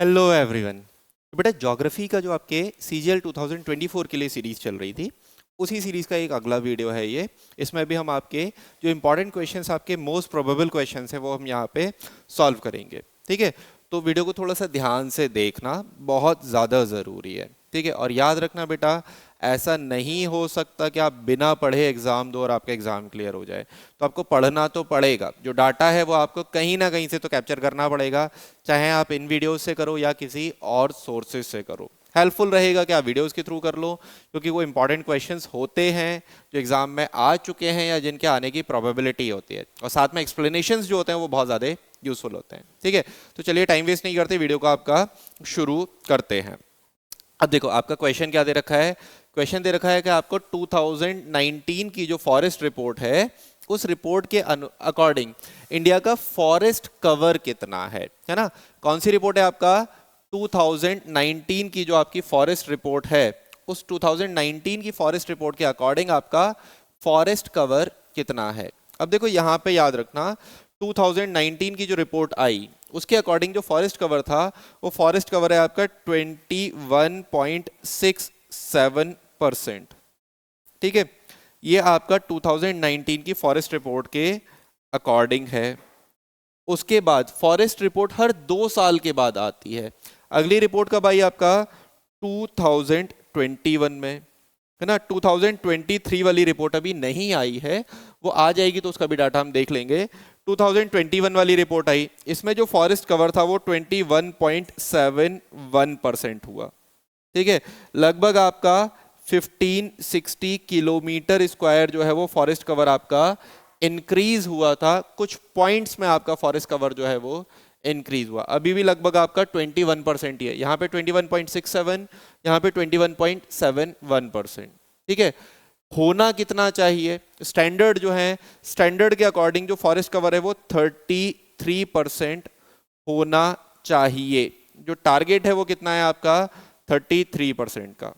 Hello everyone. बेटा geography का जो आपके सीजीएल 2024 के लिए सीरीज चल रही थी, उसी सीरीज का एक अगला वीडियो है ये। इसमें भी हम आपके जो इंपॉर्टेंट क्वेश्चंस, आपके मोस्ट प्रोबेबल क्वेश्चंस हैं, वो हम यहाँ पे सॉल्व करेंगे। ठीक है, तो वीडियो को थोड़ा सा ध्यान से देखना, बहुत ज़्यादा ज़रूरी है। ठीक है, और याद रखना बेटा, ऐसा नहीं हो सकता कि आप बिना पढ़े एग्जाम दो और आपका एग्जाम क्लियर हो जाए। तो आपको पढ़ना तो पड़ेगा, जो डाटा है वो आपको कहीं ना कहीं से तो कैप्चर करना पड़ेगा, चाहे आप इन वीडियोस से करो या किसी और सोर्सेज से करो। हेल्पफुल रहेगा कि आप वीडियोस के थ्रू कर लो, क्योंकि वो इंपॉर्टेंट क्वेश्चंस होते हैं जो एग्जाम में आ चुके हैं या जिनके आने की प्रोबेबिलिटी होती है, और साथ में एक्सप्लेनेशंस जो होते हैं वो बहुत ज़्यादा यूजफुल होते हैं। ठीक है, तो चलिए टाइम वेस्ट नहीं करते, वीडियो को आपका शुरू करते हैं। अब देखो आपका क्वेश्चन क्या दे रखा है। क्वेश्चन दे रखा है कि आपको 2019 की जो फॉरेस्ट रिपोर्ट है, उस रिपोर्ट के अकॉर्डिंग इंडिया का फॉरेस्ट कवर कितना है ना। कौन सी रिपोर्ट है आपका? 2019 की जो आपकी फॉरेस्ट रिपोर्ट है, उस 2019 की फॉरेस्ट रिपोर्ट के अकॉर्डिंग आपका फॉरेस्ट कवर कितना है। अब देखो यहाँ पे याद रखना, 2019 की जो रिपोर्ट आई उसके अकॉर्डिंग जो फॉरेस्ट कवर था, वो फॉरेस्ट कवर है आपका 21.67%। ठीक है, ये आपका 2019 की फॉरेस्ट रिपोर्ट के अकॉर्डिंग है। उसके बाद फॉरेस्ट रिपोर्ट हर 2 साल के बाद आती है। अगली रिपोर्ट कब आई आपका? 2021 में, है ना। 2023 वाली रिपोर्ट अभी नहीं आई है, वो आ जाएगी तो उसका भी डाटा हम देख लेंगे। 2021 वाली रिपोर्ट आई, इसमें जो फॉरेस्ट कवर था वो 21.71% हुआ। ठीक है, लगभग आपका 1560 किलोमीटर स्क्वायर जो है वो फॉरेस्ट कवर आपका इंक्रीज हुआ था। कुछ पॉइंट्स में आपका फॉरेस्ट कवर जो है वो इंक्रीज हुआ। अभी भी लगभग आपका 21% ही है, यहाँ पे 21.67, यहाँ पे 21.71%। ठीक है, होना कितना चाहिए? स्टैंडर्ड जो है, स्टैंडर्ड के अकॉर्डिंग जो फॉरेस्ट कवर है वो 33% होना चाहिए। जो टारगेट है वो कितना है आपका? 33% का।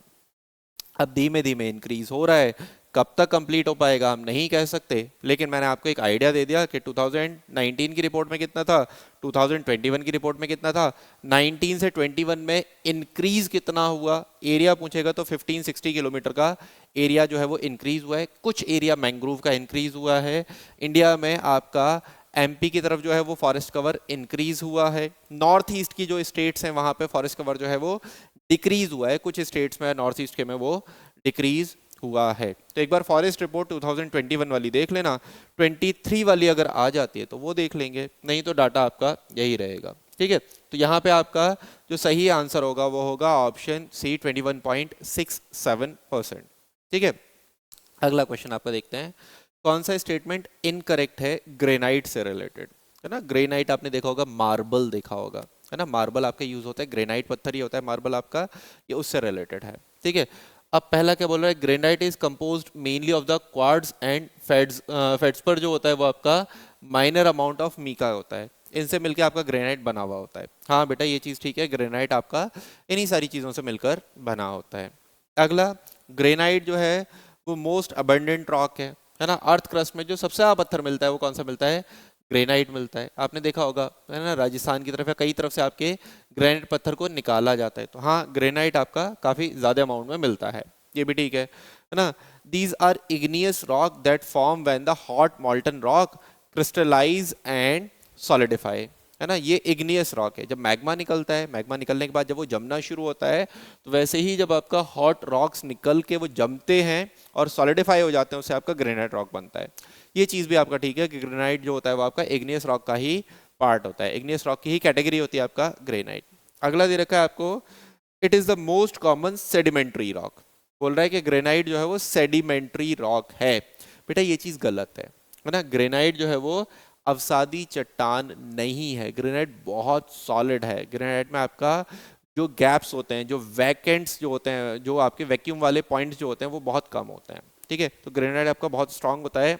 अब धीमे धीमे इंक्रीज हो रहा है, कब तक कंप्लीट हो पाएगा हम नहीं कह सकते, लेकिन मैंने आपको एक आइडिया दे दिया कि 2019 की रिपोर्ट में कितना था, 2021 की रिपोर्ट में कितना था, 19 से 21 में इंक्रीज कितना हुआ। एरिया पूछेगा तो 1560 किलोमीटर का एरिया जो है वो इंक्रीज हुआ है। कुछ एरिया मैंग्रोव का इंक्रीज हुआ है। इंडिया में आपका एमपी की तरफ जो है वो फॉरेस्ट कवर इंक्रीज हुआ है। नॉर्थ ईस्ट की जो स्टेट्स हैं वहां पे फॉरेस्ट कवर जो है वो डिक्रीज हुआ है। कुछ स्टेट्स में नॉर्थ ईस्ट के में वो डिक्रीज हुआ है। तो एक बार फॉरेस्ट रिपोर्ट 2021 वाली देख लेना, 23 वाली अगर आ जाती है तो वो देख लेंगे, नहीं तो डाटा आपका यही रहेगा। ठीक है, तो यहाँ पे आपका जो सही आंसर होगा वो होगा ऑप्शन सी, 21.67%। ठीक है, अगला क्वेश्चन आपका देखते हैं। कौन सा स्टेटमेंट इनकरेक्ट है ग्रेनाइट से रिलेटेड, है ना। ग्रेनाइट आपने देखा होगा, मार्बल देखा होगा, है ना। मार्बल आपका यूज होता है, ग्रेनाइट पत्थर ही होता है मार्बल आपका, ये उससे रिलेटेड है। ठीक है, अब पहला क्या बोल रहा है? Granite is composed mainly of the quartz and feds. Feldspar जो होता है वो आपका माइनर अमाउंट ऑफ मीका होता है, इनसे मिलकर आपका ग्रेनाइट बना हुआ होता है। हाँ बेटा ये चीज़ ठीक है, ग्रेनाइट आपका इन्हीं सारी चीज़ों से मिलकर बना होता है। अगला, ग्रेनाइट जो है वो मोस्ट अबंडेंट रॉक है ना। अर्थ क्रस्ट में जो सबसे ज़्यादा पत्थर मिलता है वो कौन सा मिलता है? ग्रेनाइट मिलता है। आपने देखा होगा, है ना, राजस्थान की तरफ या कई तरफ से आपके ग्रेनाइट पत्थर को निकाला जाता है। तो हाँ, ग्रेनाइट आपका काफ़ी ज़्यादा अमाउंट में मिलता है, ये भी ठीक है ना। These are igneous rock that form when the hot molten rock crystallize and solidify, है ना। ये इग्नियस रॉक है, जब मैग्मा निकलता है, मैग्मा निकलने के बाद जब वो जमना शुरू होता है, तो वैसे ही जब आपका हॉट रॉक्स निकल के वो जमते हैं और सॉलिडिफाई हो जाते हैं, उससे आपका ग्रेनाइट रॉक बनता है। ये चीज़ भी आपका ठीक है कि ग्रेनाइट जो होता है वो आपका इग्नियस रॉक का ही पार्ट होता है, इग्नियस रॉक की ही कैटेगरी होती है आपका ग्रेनाइट। अगला दे रखा है आपको, it is the most common sedimentary rock. बोल रहा है कि ग्रेनाइट जो है वो सेडिमेंट्री रॉक है। बेटा ये चीज़ गलत है ना। ग्रेनाइट जो है वो अवसादी चट्टान नहीं है, ग्रेनाइट बहुत सॉलिड है। ग्रेनाइट में आपका जो गैप्स होते हैं, जो वैकेंट्स जो होते हैं, जो आपके वैक्यूम वाले पॉइंट्स जो होते हैं वो बहुत कम होते हैं। ठीक है, तो ग्रेनाइट आपका बहुत स्ट्रांग होता है।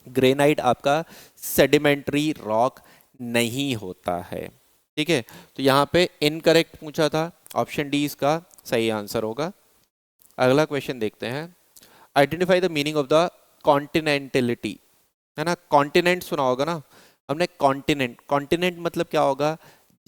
ग्रेनाइट आपका सेडिमेंट्री रॉक नहीं होता है। ठीक है, तो यहाँ पे इनकरेक्ट पूछा था, ऑप्शन डी इसका सही आंसर होगा। अगला क्वेश्चन देखते हैं। Identify the meaning of the continentality, है ना। कॉन्टिनेंट सुना होगा ना हमने, कॉन्टिनेंट। कॉन्टिनेंट मतलब क्या होगा?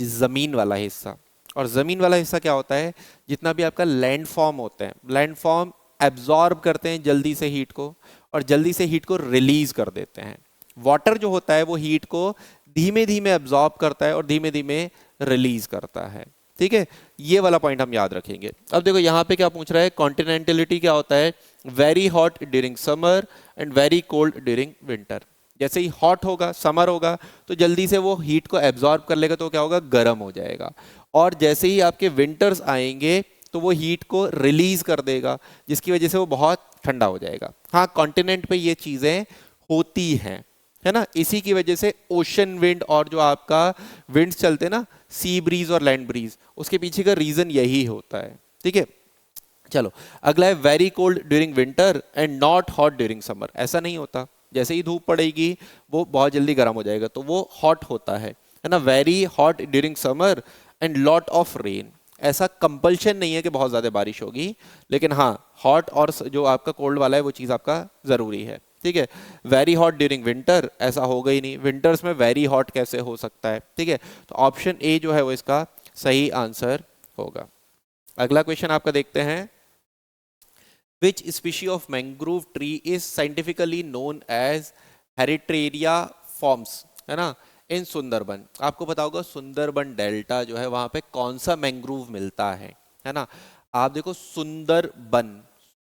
ज़मीन वाला हिस्सा। और ज़मीन वाला हिस्सा क्या होता है, जितना भी आपका लैंड फॉर्म होते हैं, लैंड फॉर्म एब्जॉर्ब करते हैं जल्दी से हीट को और जल्दी से हीट को रिलीज कर देते हैं। वाटर जो होता है वो हीट को धीमे धीमे एब्जॉर्ब करता है और धीमे धीमे रिलीज करता है। ठीक है, ये वाला पॉइंट हम याद रखेंगे। अब देखो यहाँ पे क्या पूछ रहा है, कॉन्टिनेंटलिटी क्या होता है, very hot during summer and very cold during winter. जैसे ही हॉट होगा, समर होगा, तो जल्दी से वो हीट को एब्जॉर्ब कर लेगा, तो क्या होगा, गर्म हो जाएगा। और जैसे ही आपके विंटर्स आएंगे तो वो हीट को रिलीज कर देगा, जिसकी वजह से वो बहुत ठंडा हो जाएगा। हाँ, कॉन्टिनेंट पे ये चीजें होती हैं, है ना। इसी की वजह से ओशन विंड और जो आपका विंड्स चलते हैं ना, सी ब्रीज और लैंड ब्रीज, उसके पीछे का रीजन यही होता है। ठीक है, चलो अगला है very cold during winter and not hot during summer. ऐसा नहीं होता, जैसे ही धूप पड़ेगी वो बहुत जल्दी गर्म हो जाएगा, तो वो हॉट होता है ना। Very hot during summer and lot of rain. ऐसा कंपल्शन नहीं है कि बहुत ज़्यादा बारिश होगी, लेकिन हाँ, हॉट और जो आपका कोल्ड वाला है वो चीज़ आपका ज़रूरी है। ठीक है, वेरी हॉट ड्यूरिंग विंटर, ऐसा होगा ही नहीं, विंटर्स में वेरी हॉट कैसे हो सकता है। ठीक है, तो ऑप्शन ए जो है वो इसका सही आंसर होगा। अगला क्वेश्चन आपका देखते हैं, Which species of mangrove tree is scientifically known as Heritiera forms, है ना, इन सुंदरबन। आपको पता होगा सुंदरबन डेल्टा जो है वहां पे कौन सा मैंग्रोव मिलता है ना। आप देखो सुंदरबन,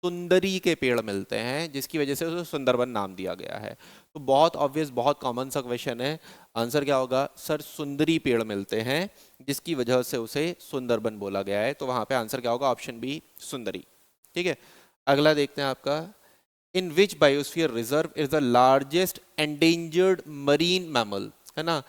सुंदरी के पेड़ मिलते हैं, जिसकी वजह से उसे सुंदरबन नाम दिया गया है। तो बहुत ऑब्वियस, बहुत कॉमन सा क्वेश्चन है, आंसर क्या होगा सर, सुंदरी पेड़ मिलते हैं जिसकी वजह से उसे सुंदरबन बोला गया है। तो वहां पे आंसर क्या होगा, ऑप्शन बी सुंदरी। ठीक है, अगला देखते हैं आपका, in which biosphere reserve is the largest endangered marine mammal, है ना।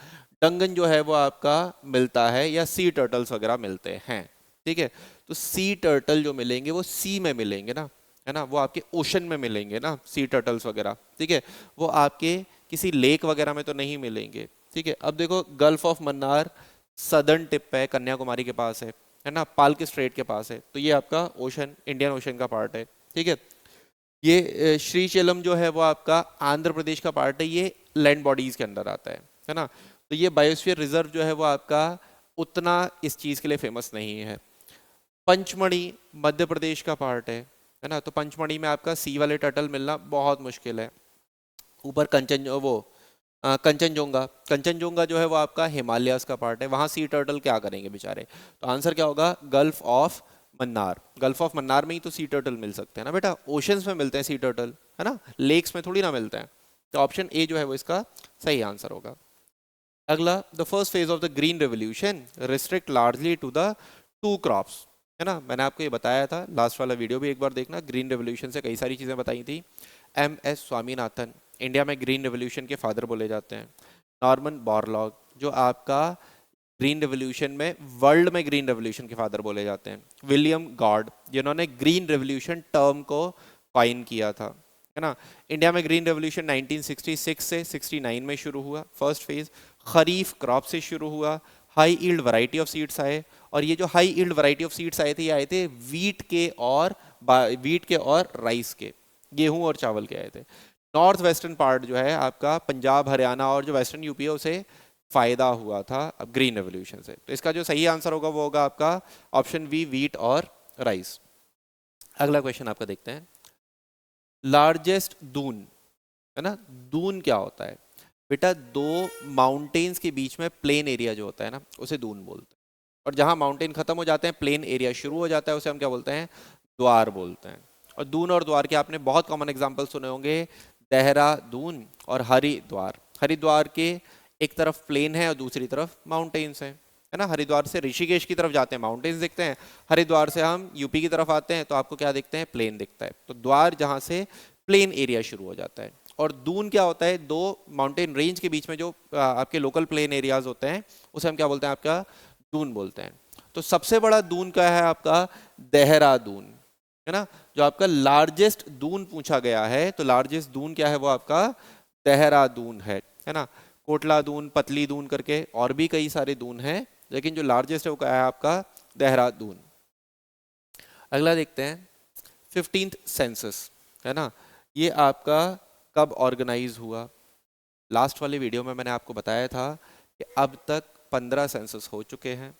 डंगन जो है वो आपका मिलता है या सी टर्टल्स वगैरह मिलते हैं। ठीक है, तो सी टर्टल जो मिलेंगे वो सी में मिलेंगे ना, है ना, वो आपके ओशन में मिलेंगे ना सी टर्टल्स वगैरह। ठीक है, वो आपके किसी लेक वगैरह में तो नहीं मिलेंगे। ठीक है, अब देखो gulf of Mannar southern tip है, कन्याकुमारी के पास है ना, पाल्क स्ट्रेट के पास है, तो ये आपका ओशन, इंडियन ओशन का पार्ट है। ठीक है, ये श्रीशैलम जो है वो आपका आंध्र प्रदेश का पार्ट है, ये लैंड बॉडीज के अंदर आता है ना। तो ये बायोस्फीयर रिजर्व जो है वो आपका उतना इस चीज के लिए फेमस नहीं है। पंचमढ़ी मध्य प्रदेश का पार्ट है ना, तो पंचमढ़ी में आपका सी वाले टर्टल मिलना बहुत मुश्किल है। ऊपर कंचनजोंगा, कंचनजोंगा जो है वो आपका हिमालयस का पार्ट है, वहां सी टर्टल क्या करेंगे बेचारे। तो आंसर क्या होगा, gulf of Mannar. Gulf of Mannar में ही तो सी टर्टल मिल सकते हैं ना बेटा, ओशंस में मिलते हैं सी टर्टल, है ना, लेक्स में थोड़ी ना मिलते हैं। तो ऑप्शन ए जो है वो इसका सही आंसर होगा। अगला, the first phase of the green revolution restrict largely to the two crops, है ना। मैंने आपको ये बताया था, लास्ट वाला वीडियो भी एक बार देखना, ग्रीन रेवोल्यूशन से कई सारी चीज़ें बताई थी। MS स्वामीनाथन इंडिया में ग्रीन रेवोल्यूशन के फादर बोले जाते हैं। नॉर्मन बोरलॉग जो आपका ग्रीन रेवोल्यूशन में, वर्ल्ड में ग्रीन रेवोल्यूशन के फादर बोले जाते हैं। विलियम गॉड जिन्होंने ग्रीन रेवोल्यूशन टर्म को कॉइन किया था, है ना। इंडिया में ग्रीन रेवोल्यूशन 1966 से 69 में शुरू हुआ, फर्स्ट फेज खरीफ क्रॉप से शुरू हुआ। High yield variety of seeds आए, और ये जो high yield variety of seeds आए थे, ये आए थे वीट के और राइस के, गेहूं और चावल के आए थे। नॉर्थ वेस्टर्न पार्ट जो है आपका पंजाब हरियाणा और जो वेस्टर्न यूपी है उसे फायदा हुआ था अब ग्रीन रेवोल्यूशन से। तो इसका जो सही आंसर होगा वो होगा आपका ऑप्शन बी, वीट और राइस। अगला क्वेश्चन आपका देखते हैं, लार्जेस्ट दून, है ना, दून क्या होता है बेटा, दो माउंटेन्स के बीच में प्लेन एरिया जो होता है ना उसे दून बोलते हैं, और जहां माउंटेन खत्म हो जाते हैं प्लेन एरिया शुरू हो जाता है उसे हम क्या बोलते हैं, द्वार बोलते हैं। और दून और द्वार के आपने बहुत कॉमन एग्जांपल सुने होंगे, देहरादून और हरिद्वार। हरिद्वार के एक तरफ प्लेन है और दूसरी तरफ माउंटेन्स है ना। हरिद्वार से ऋषिकेश की तरफ जाते हैं माउंटेन्स दिखते हैं, हरिद्वार से हम यूपी की तरफ आते हैं तो आपको क्या दिखते हैं, प्लेन दिखता है। तो द्वार जहां से प्लेन एरिया शुरू हो जाता है, और दून क्या होता है, दो माउंटेन रेंज के बीच में जो आपके लोकल प्लेन एरियाज होते हैं उसे हम क्या बोलते हैं, आपका दून बोलते हैं। तो सबसे बड़ा दून क्या है आपका, देहरादून, है ना। जो आपका लार्जेस्ट दून पूछा गया है, तो लार्जेस्ट दून क्या है वो आपका देहरादून है ना। कोटला दून, पतली दून करके और भी कई सारे दून हैं, लेकिन जो लार्जेस्ट है वो क्या है आपका देहरादून। अगला देखते हैं, 15th सेंसस, है ना, ये आपका कब ऑर्गेनाइज हुआ। लास्ट वाले वीडियो में मैंने आपको बताया था कि अब तक 15 सेंसस हो चुके हैं,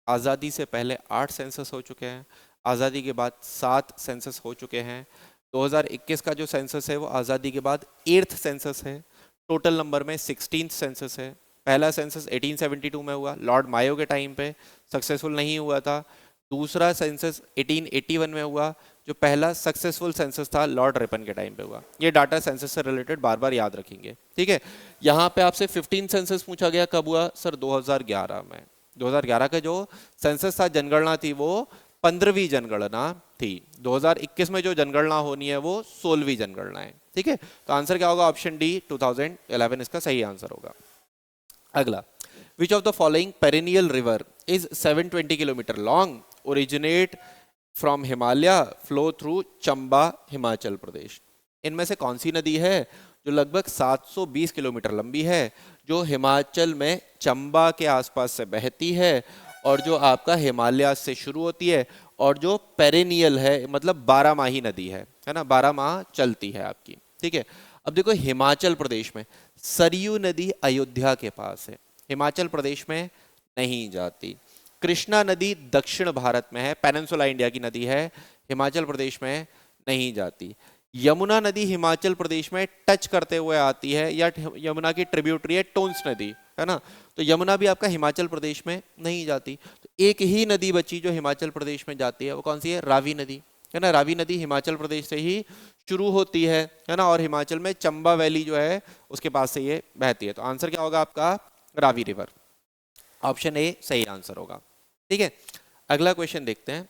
आज़ादी से पहले 8 सेंसस हो चुके हैं, आज़ादी के बाद 7 सेंसस हो चुके हैं। 2021 का जो सेंसस है वो आज़ादी के बाद 8th सेंसस है। टोटल नंबर में 16th सेंसस है। पहला सेंसस 1872 में हुआ, लॉर्ड मायो के टाइम पे, सक्सेसफुल नहीं हुआ था। दूसरा सेंसस 1881 में हुआ, जो पहला सक्सेसफुल सेंसस था लॉर्ड रिपन के टाइम पे हुआ। ये डाटा सेंसस से रिलेटेड बार बार याद रखेंगे, ठीक है। यहाँ पे आपसे 15 सेंसस पूछा गया, कब हुआ सर? 2011 में। 2011 का जो सेंसस था, जनगणना थी, वो 15वीं जनगणना थी। 2021 में जो जनगणना होनी है वो 16वीं जनगणना है, ठीक है। तो आंसर क्या होगा? ऑप्शन डी 2011 इसका सही आंसर होगा। अगला, which of the following perennial river is 720 kilometre long, originate from Himalaya, flow through Chamba, Himachal Pradesh? इनमें से कौन सी नदी है जो लगभग 720 किलोमीटर लंबी है, जो हिमाचल में चंबा के आसपास से बहती है, और जो आपका हिमालय से शुरू होती है, और जो पेरिनियल है, मतलब 12 माही नदी है ना, 12 माह चलती है आपकी, ठीक है। अब देखो, हिमाचल प्रदेश में सरयू नदी अयोध्या के पास है, हिमाचल प्रदेश में नहीं जाती। कृष्णा नदी दक्षिण भारत में है, पेनिनसुला इंडिया की नदी है, हिमाचल प्रदेश में नहीं जाती। यमुना नदी हिमाचल प्रदेश में टच करते हुए आती है, या यमुना की ट्रिब्यूटरी है टोन्स नदी, है ना। तो यमुना भी आपका हिमाचल प्रदेश में नहीं जाती। तो एक ही नदी बची जो हिमाचल प्रदेश में जाती है, वो कौन सी है? रावी नदी, है ना। रावी नदी हिमाचल प्रदेश से ही शुरू होती है ना, और हिमाचल में चंबा वैली जो है उसके पास से ये बहती है। तो आंसर क्या होगा आपका? रावी रिवर। ऑप्शन ए सही आंसर होगा, ठीक है। अगला क्वेश्चन देखते हैं।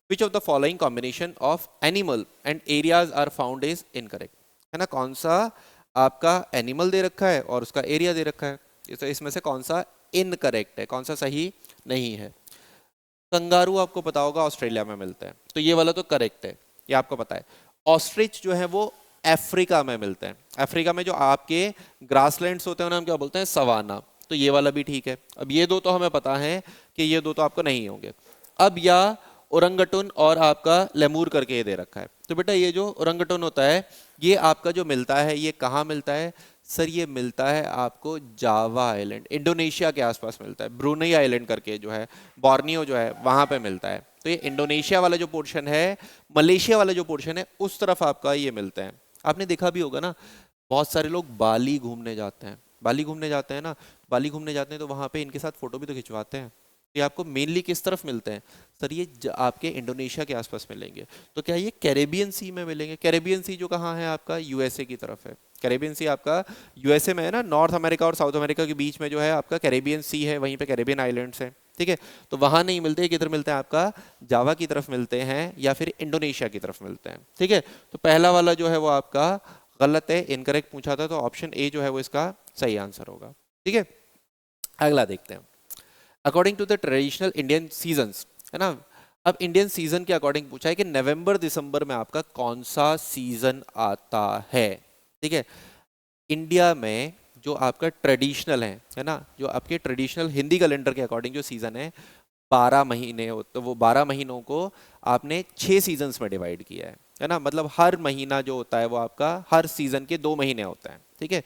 Which of the following combination of animal and areas are found is incorrect, है ना। कौन सा आपका एनिमल दे रखा है और उसका एरिया दे रखा है, तो इसमें से कौन सा इनकरेक्ट है, कौन सा सही नहीं है? कंगारू आपको पता होगा ऑस्ट्रेलिया में मिलता है, तो ये वाला तो करेक्ट है, ये आपको पता है। ऑस्ट्रिच जो है वो अफ्रीका में मिलते हैं। अफ्रीका में जो आपके ग्रासलैंड्स होते हैं उन्हें हम क्या बोलते हैं? सवाना। तो ये वाला भी ठीक है। अब ये दो तो हमें पता है कि ये दो तो आपको नहीं होंगे। अब या ओरंगटन और आपका लेमूर करके ये दे रखा है, तो बेटा ये जो ओरंगटन होता है ये आपका जो मिलता है, ये कहाँ मिलता है सर? ये मिलता है आपको जावा आइलैंड, इंडोनेशिया के आसपास मिलता है। ब्रूनई आइलैंड करके जो है, बोर्नियो जो है, वहां पे मिलता है। तो ये इंडोनेशिया वाला जो पोर्शन है, मलेशिया वाला जो पोर्शन है, उस तरफ आपका ये मिलता है। आपने देखा भी होगा ना, बहुत सारे लोग बाली घूमने जाते हैं, बाली घूमने जाते हैं ना, बाली घूमने जाते हैं तो वहां पे इनके साथ फोटो भी तो खिंचवाते हैं। ये आपको मेनली किस तरफ मिलते हैं सर? ये आपके इंडोनेशिया के आसपास मिलेंगे। तो क्या ये कैरेबियन सी में मिलेंगे? कैरेबियन सी जो कहाँ है आपका? यूएसए की तरफ है। कैरेबियन सी आपका यूएसए में है ना, नॉर्थ अमेरिका और साउथ अमेरिका के बीच में जो है आपका कैरेबियन सी है, वहीं पे कैरेबियन आइलैंड्स हैं, ठीक है। तो वहां नहीं मिलते, किधर मिलते हैं आपका? जावा की तरफ मिलते हैं या फिर इंडोनेशिया की तरफ मिलते हैं, ठीक है। तो पहला वाला जो है वो आपका गलत है, इनकरेक्ट पूछा था, तो ऑप्शन ए जो है वो इसका सही आंसर होगा, ठीक है। अगला देखते हैं। According to the traditional Indian seasons, है ना। अब इंडियन सीजन के अकॉर्डिंग पूछा है कि नवंबर दिसंबर में आपका कौन सा सीजन आता है, ठीक है। इंडिया में जो आपका ट्रेडिशनल है ना, जो आपके ट्रेडिशनल हिंदी कैलेंडर के अकॉर्डिंग जो सीजन है, 12 महीने हो, तो वो 12 महीनों को आपने 6 सीजन्स में डिवाइड किया है ना। मतलब हर महीना जो होता है वो आपका हर सीजन के 2 महीने होता है, ठीक है।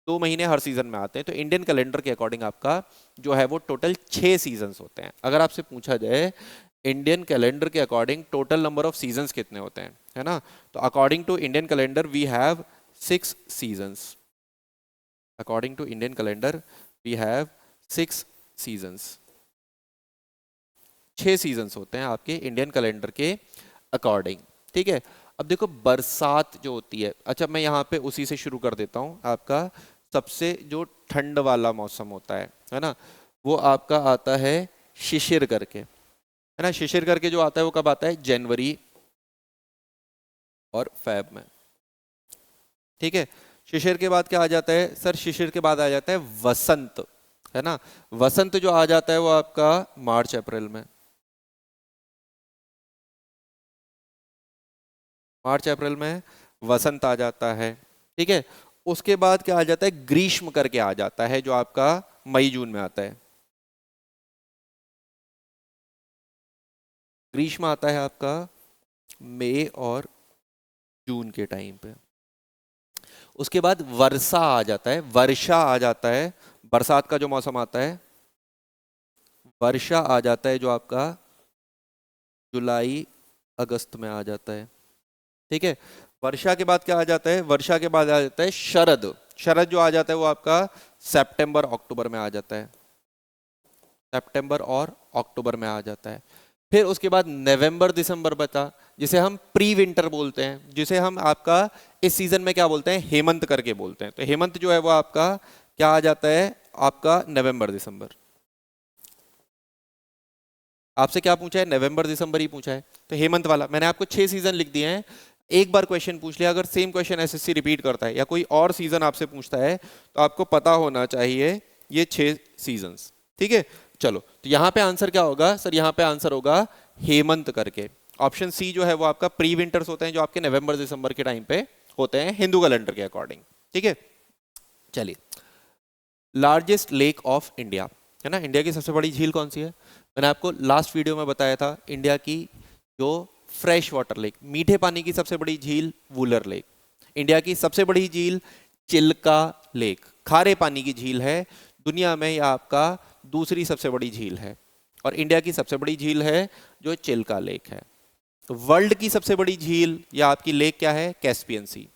2 महीने हर सीजन में आते हैं। तो इंडियन कैलेंडर के अकॉर्डिंग आपका जो है वो टोटल 6 सीजन्स होते हैं। अगर आपसे पूछा जाए इंडियन कैलेंडर के according total number of seasons कितने होते हैं, है ना, तो according to Indian calendar we have 6 seasons. According to Indian calendar we have 6 seasons. 6 seasons होते हैं आपके इंडियन कैलेंडर के अकॉर्डिंग, ठीक है। अब देखो बरसात जो होती है, अच्छा मैं यहाँ पे उसी से शुरू कर देता हूँ। आपका सबसे जो ठंड वाला मौसम होता है ना, वो आपका आता है शिशिर करके, है ना। शिशिर करके जो आता है वो कब आता है? जनवरी और फेब में, ठीक है। शिशिर के बाद क्या आ जाता है सर? शिशिर के बाद आ जाता है वसंत, है ना। वसंत जो आ जाता है वो आपका मार्च अप्रैल में, मार्च अप्रैल में वसंत आ जाता है, ठीक है। उसके बाद क्या आ जाता है? ग्रीष्म करके आ जाता है, जो आपका मई जून में आता है। ग्रीष्म आता है आपका मई और जून के टाइम पे। उसके बाद वर्षा आ जाता है, वर्षा आ जाता है, बरसात का जो मौसम आता है वर्षा आ जाता है जो आपका जुलाई अगस्त में आ जाता है, ठीक है। वर्षा के बाद क्या आ जाता है, वर्षा के बाद आ जाता है शरद। शरद जो आ जाता है वो आपका सितंबर अक्टूबर में आ जाता है, सितंबर और अक्टूबर में आ जाता है। फिर उसके बाद नवंबर दिसंबर बचा, जिसे हम प्री विंटर बोलते हैं, जिसे हम आपका इस सीजन में क्या बोलते हैं, हेमंत करके बोलते हैं। तो हेमंत जो है वो आपका क्या आ जाता है, आपका नवंबर दिसंबर। आपसे क्या पूछा है, नवंबर दिसंबर ही पूछा है, तो हेमंत वाला। मैंने आपको 6 सीजन लिख दिए हैं। एक बार क्वेश्चन पूछ लिया, अगर सेम क्वेश्चन एसएससी रिपीट करता है या कोई और सीजन आपसे पूछता है तो आपको पता होना चाहिए ये 6 सीजन्स, ठीक है। चलो, तो यहाँ पे आंसर क्या होगा सर, यहाँ पे आंसर होगा हेमंत करके। ऑप्शन सी जो है वो आपका प्री विंटर्स होते हैं, जो आपके नवंबर दिसंबर के टाइम पे होते हैं हिंदू कैलेंडर के अकॉर्डिंग, ठीक है। चलिए, लार्जेस्ट लेक ऑफ इंडिया, है ना, इंडिया की सबसे बड़ी झील कौन सी है। मैंने आपको लास्ट वीडियो में बताया था, इंडिया की जो फ्रेश वाटर लेक, मीठे पानी की सबसे बड़ी झील वुलर लेक। इंडिया की सबसे बड़ी झील चिल्का लेक, खारे पानी की झील है, दुनिया में यह आपका दूसरी सबसे बड़ी झील है, और इंडिया की सबसे बड़ी झील है जो चिल्का लेक है। तो वर्ल्ड की सबसे बड़ी झील या आपकी लेक क्या है, कैस्पियन सी।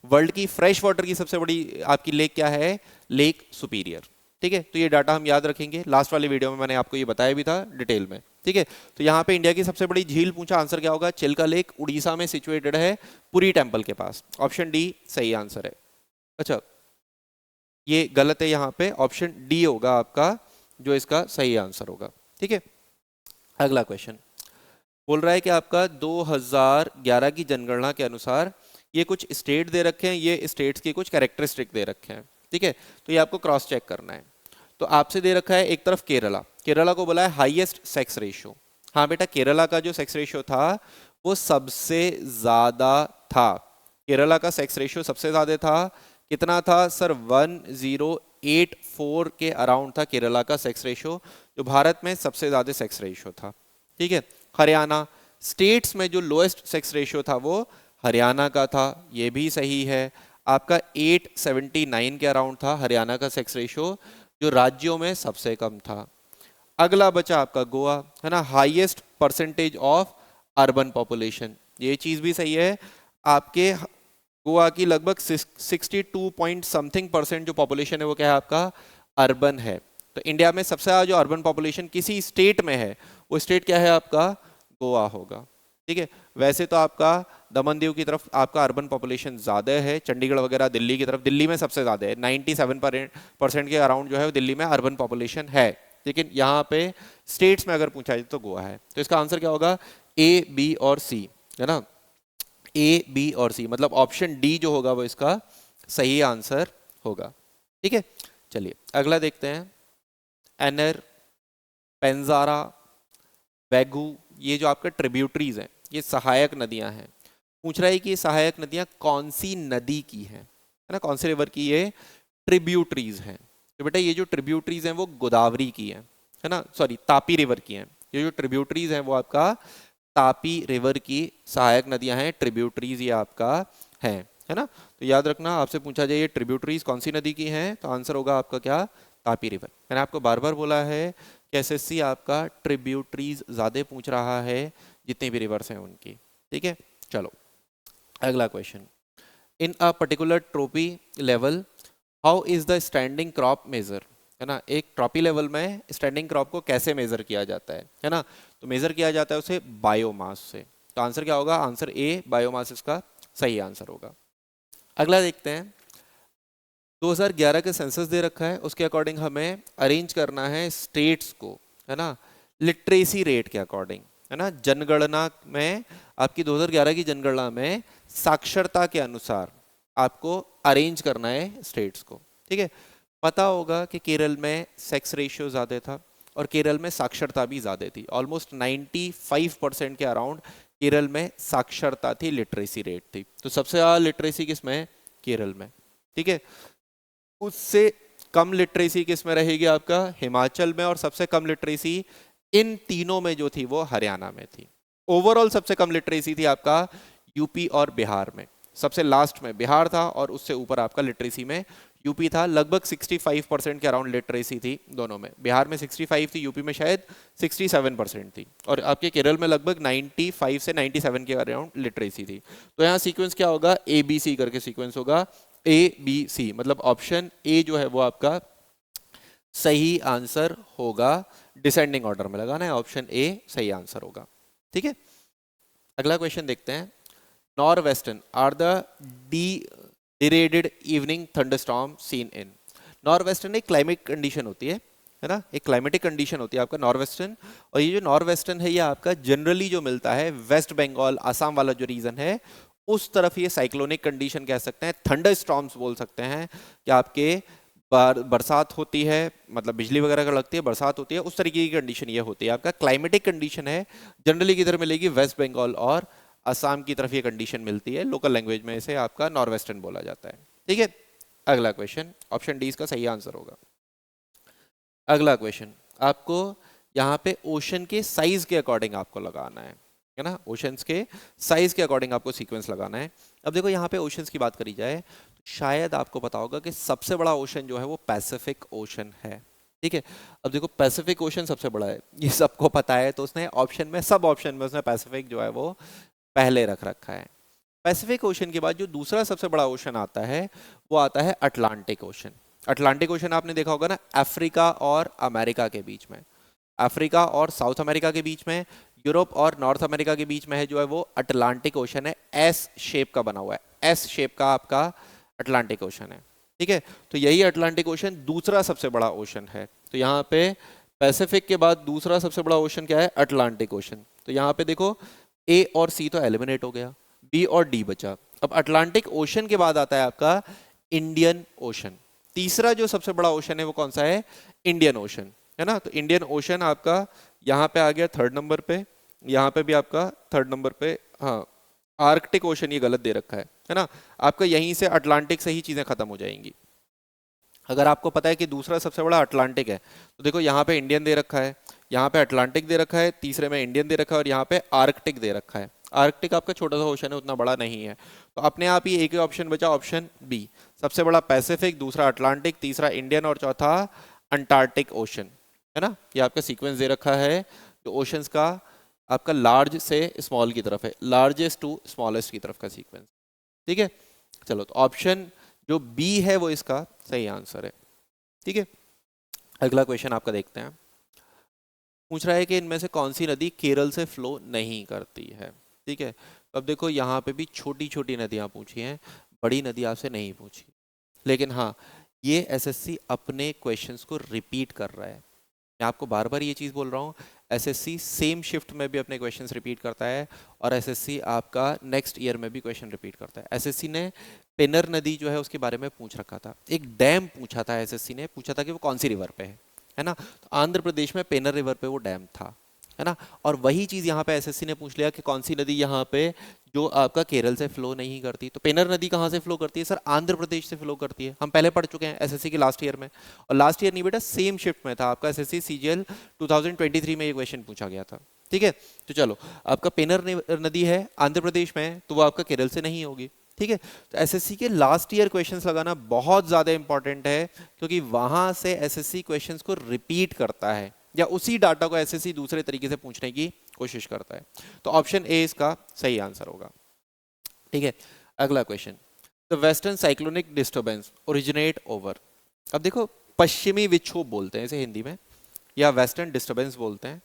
वर्ल्ड की फ्रेश वाटर की सबसे बड़ी आपकी लेक क्या है, लेक सुपीरियर, ठीक है। तो ये डाटा हम याद रखेंगे, लास्ट वाले वीडियो में मैंने आपको ये बताया भी था डिटेल में, ठीक है। तो यहाँ पे इंडिया की सबसे बड़ी झील पूछा, आंसर क्या होगा, चिल्का लेक, उड़ीसा में सिचुएटेड है, पुरी टेम्पल के पास। ऑप्शन डी सही आंसर है। अच्छा, ये गलत है, यहाँ पे ऑप्शन डी होगा आपका जो इसका सही आंसर होगा, ठीक है। अगला क्वेश्चन बोल रहा है कि आपका 2011 की जनगणना के अनुसार ये कुछ स्टेट दे रखे हैं, ये स्टेट्स की कुछ कैरेक्टरिस्टिक दे रखे हैं, ठीक है। तो ये आपको क्रॉस चेक करना है। तो आपसे दे रखा है एक तरफ केरला, केरला को बोला है हाईएस्ट सेक्स रेशियो। हाँ बेटा, केरला का जो सेक्स रेशियो था वो सबसे ज्यादा था, केरला का सेक्स रेशियो सबसे ज्यादा था। कितना था सर, 1084 के अराउंड था केरला का सेक्स रेशियो, जो भारत में सबसे ज्यादा सेक्स रेशियो था, ठीक है। हरियाणा, स्टेट्स में जो लोएस्ट सेक्स रेशियो था वो हरियाणा का था, ये भी सही है। आपका 879 के अराउंड था हरियाणा का सेक्स रेशियो, जो राज्यों में सबसे कम था। अगला बचा आपका गोवा, है ना, highest percentage of urban population, ये चीज भी सही है। आपके गोवा की लगभग 62 पॉइंट समथिंग परसेंट जो पॉपुलेशन है वो क्या है आपका, अर्बन है। तो इंडिया में सबसे ज्यादा जो अर्बन पॉपुलेशन किसी स्टेट में है वो स्टेट क्या है आपका, गोवा होगा, ठीक है। वैसे तो आपका दमन दीव की तरफ आपका अर्बन पॉपुलेशन ज़्यादा है, चंडीगढ़ वगैरह दिल्ली की तरफ, दिल्ली में सबसे ज़्यादा है, 97% के अराउंड जो है दिल्ली में अर्बन पॉपुलेशन है। लेकिन यहाँ पे स्टेट्स में अगर पूछा जाए तो गोवा है। तो इसका आंसर क्या होगा, ए, बी और सी, है ना, ए, बी और सी, मतलब ऑप्शन डी जो होगा वो इसका सही आंसर होगा, ठीक है। चलिए अगला देखते हैं, एनर, पेंजारा, वैगू, ये जो आपके ट्रिब्यूटरीज हैं, ये सहायक नदियां हैं। पूछ रहा है कि ये सहायक नदियां कौन सी नदी की है ना, कौन से रिवर की ये ट्रिब्यूटरीज हैं। तो बेटा ये जो ट्रिब्यूटरीज हैं वो गोदावरी की है ना, सॉरी तापी रिवर की हैं। ये जो ट्रिब्यूटरीज हैं वो आपका तापी रिवर की सहायक नदियां हैं, ट्रिब्यूटरीज ये आपका है ना। तो याद रखना, आपसे पूछा जाए ये ट्रिब्यूटरीज कौन सी नदी की हैं, तो आंसर होगा आपका क्या, तापी रिवर। मैंने आपको बार बार बोला है कि एसएससी आपका ट्रिब्यूटरीज ज्यादा पूछ रहा है जितनी भी रिवर्स हैं उनकी, ठीक है। चलो अगला question, in a particular trophic level how is the standing crop measure, है ना, एक ट्रॉपी लेवल में स्टैंडिंग क्रॉप को कैसे मेजर किया जाता है ना। तो मेजर किया जाता है उसे बायोमास से। तो आंसर क्या होगा, आंसर ए, बायोमास इसका सही आंसर होगा। अगला देखते हैं, 2011 के सेंसस दे रखा है, उसके अकॉर्डिंग हमें अरेंज करना है स्टेट्स को, है ना, लिटरेसी रेट के अकॉर्डिंग, है ना। जनगणना में आपकी 2011 की जनगणना में साक्षरता के अनुसार आपको अरेंज करना है स्टेट्स को, ठीक है। पता होगा कि केरल में सेक्स रेशियो ज्यादा था और केरल में साक्षरता भी ज्यादा थी, ऑलमोस्ट 95% के अराउंड केरल में साक्षरता थी, लिटरेसी रेट थी। तो सबसे ज्यादा लिटरेसी किसमें, केरल में, ठीक है। उससे कम लिटरेसी किस में रहेगी आपका, हिमाचल में, और सबसे कम लिटरेसी इन तीनों में जो थी वो हरियाणा में थी। ओवरऑल सबसे कम लिटरेसी थी आपका यूपी और बिहार में, सबसे लास्ट में बिहार था और उससे ऊपर आपका लिटरेसी में यूपी था, लगभग 65% के अराउंड लिटरेसी थी दोनों में। बिहार में 65 थी, यूपी में शायद 67% थी, और आपके केरल में लगभग 95 से 97 के अराउंड लिटरेसी थी। तो यहाँ सीक्वेंस क्या होगा, ए बी सी करके सीक्वेंस होगा, ए बी सी, मतलब ऑप्शन ए जो है वो आपका सही आंसर होगा। डिसेंडिंग ऑर्डर में लगाना है, ऑप्शन ए सही आंसर होगा। ठीक है, अगला क्वेश्चन देखते हैं। Norwesters are the dreaded evening thunderstorm seen in. Norwesters एक क्लाइमेट कंडीशन होती है ना, एक क्लाइमेटिक कंडीशन होती है आपका नॉर्वेस्टर्न। और ये जो नॉर्वेस्टर्न है ये आपका जनरली जो मिलता है वेस्ट बंगाल आसाम वाला जो रीजन है उस तरफ ये साइक्लोनिक कंडीशन कह सकते हैं, थंडर स्टॉर्म्स बोल सकते हैं, कि आपके बरसात होती है, मतलब बिजली वगैरह का लगती है, बरसात होती है, उस तरीके की कंडीशन ये होती है। आपका क्लाइमेटिक कंडीशन है, जनरली किधर मिलेगी, वेस्ट बंगाल और असम की तरफ ये कंडीशन मिलती है। लोकल लैंग्वेज में इसे आपका नॉर्वेस्टर्न बोला जाता है। ठीक है, अगला क्वेश्चन, ऑप्शन डी इसका सही आंसर होगा। अगला क्वेश्चन आपको यहाँ पे ओशन के साइज के अकॉर्डिंग आपको लगाना है ना, ओशंस के साइज के अकॉर्डिंग आपको सीक्वेंस लगाना है। अब देखो यहाँ पे ओशंस की बात करी जाए, शायद आपको पता होगा कि सबसे बड़ा ओशन जो है वो पैसिफिक ओशन है। ठीक है, अब देखो पैसिफिक ओशन सबसे बड़ा है, ये सबको पता है, तो उसने ऑप्शन में, सब ऑप्शन में उसने पैसिफिक जो है वो पहले रख रखा है। पैसिफिक ओशन के बाद जो दूसरा सबसे बड़ा ओशन आता है वो आता है अटलांटिक ओशन। अटलांटिक ओशन आपने देखा होगा ना, अफ्रीका और अमेरिका के बीच में, अफ्रीका और साउथ अमेरिका के बीच में, यूरोप और नॉर्थ अमेरिका के बीच में है जो है वो अटलांटिक ओशन है। एस शेप का बना हुआ है, एस शेप का आपका अटलांटिक ओशन है। ठीक है, तो यही अटलांटिक ओशन दूसरा सबसे बड़ा ओशन है। तो यहाँ पे पैसिफिक के बाद दूसरा सबसे बड़ा ओशन क्या है, अटलांटिक ओशन। तो यहाँ पे देखो ए और सी तो एलिमिनेट हो गया, बी और डी बचा। अब अटलांटिक ओशन के बाद आता है आपका इंडियन ओशन। तीसरा जो सबसे बड़ा ओशन है वो कौन सा है, इंडियन ओशन, है ना। तो इंडियन ओशन आपका यहाँ पे आ गया थर्ड नंबर पे, यहाँ पे भी आपका थर्ड नंबर पे। हाँ, आर्कटिक ओशन ये गलत दे रखा है ना। आपका यहीं से अटलांटिक से ही चीजें खत्म हो जाएंगी। अगर आपको पता है कि दूसरा सबसे बड़ा अटलांटिक है, तो देखो यहाँ पे इंडियन दे रखा है, यहाँ पे अटलांटिक दे रखा है, तीसरे में इंडियन दे रखा है, और यहाँ पे आर्कटिक दे रखा है। आर्कटिक आपका छोटा सा ओशन है, उतना बड़ा नहीं है, तो अपने आप ही एक ही ऑप्शन बचा, ऑप्शन बी। सबसे बड़ा पैसिफिक, दूसरा अटलांटिक, तीसरा इंडियन और चौथा अंटार्कटिक ओशन, है ना। ये आपका सीक्वेंस दे रखा है जो ओशंस का, आपका लार्ज से स्मॉल की तरफ है, लार्जेस्ट टू स्मॉलेस्ट की तरफ का सीक्वेंस। ठीक है, चलो, तो ऑप्शन जो बी है वो इसका सही आंसर है। ठीक है, अगला क्वेश्चन आपका देखते हैं। पूछ रहा है कि इनमें से कौन सी नदी केरल से फ्लो नहीं करती है। ठीक है, अब देखो यहाँ पे भी छोटी छोटी नदियाँ पूछी हैं, बड़ी नदी आपसे नहीं पूछी। लेकिन हाँ, ये एसएससी अपने क्वेश्चंस को रिपीट कर रहा है। मैं आपको बार बार ये चीज़ बोल रहा हूँ, एसएससी सेम शिफ्ट में भी अपने क्वेश्चंस रिपीट करता है, और एसएससी आपका नेक्स्ट ईयर में भी क्वेश्चन रिपीट करता है। एसएससी ने पेनर नदी जो है उसके बारे में पूछ रखा था, एक डैम पूछा था, एसएससी ने पूछा था कि वो कौन सी रिवर पे है ना। तो आंध्र प्रदेश में पेनर रिवर पे वो डैम था, है ना। और वही चीज़ यहाँ पे एसएससी ने पूछ लिया कि कौन सी नदी यहाँ पे जो आपका केरल से फ्लो नहीं करती। तो पेनर नदी कहाँ से फ्लो करती है सर, आंध्र प्रदेश से फ्लो करती है। हम पहले पढ़ चुके हैं एसएससी के लास्ट ईयर में, और लास्ट ईयर नहीं बेटा, सेम शिफ्ट में था आपका एसएससी सीजीएल 2023 में ये क्वेश्चन पूछा गया था। ठीक है, तो चलो, आपका पेनर नदी है आंध्र प्रदेश में, तो वो आपका केरल से नहीं होगी। ठीक है, तो एसएससी के लास्ट ईयर क्वेश्चंस लगाना बहुत ज़्यादा इंपॉर्टेंट है, क्योंकि वहाँ से एसएससी क्वेश्चंस को रिपीट करता है, या उसी डाटा को एसएससी दूसरे तरीके से पूछने की कोशिश करता है। तो ऑप्शन ए इसका सही आंसर होगा। ठीक है, अगला question, the western cyclonic disturbance originate over. अब देखो, पश्चिमी विक्षोभ बोलते हैं इसे हिंदी में, या वेस्टर्न डिस्टर्बेंस बोलते हैं।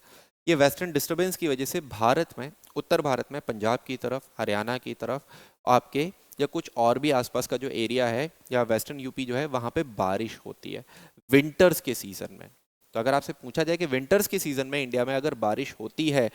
ये वेस्टर्न डिस्टर्बेंस की वजह से भारत में, उत्तर भारत में, पंजाब की तरफ, हरियाणा की तरफ आपके, या कुछ और भी आसपास का जो एरिया है, या वेस्टर्न यूपी जो है, वहाँ पे बारिश होती है विंटर्स के सीजन में। तो अगर आपसे पूछा जाए कि विंटर्स के सीजन में इंडिया में अगर बारिश होती है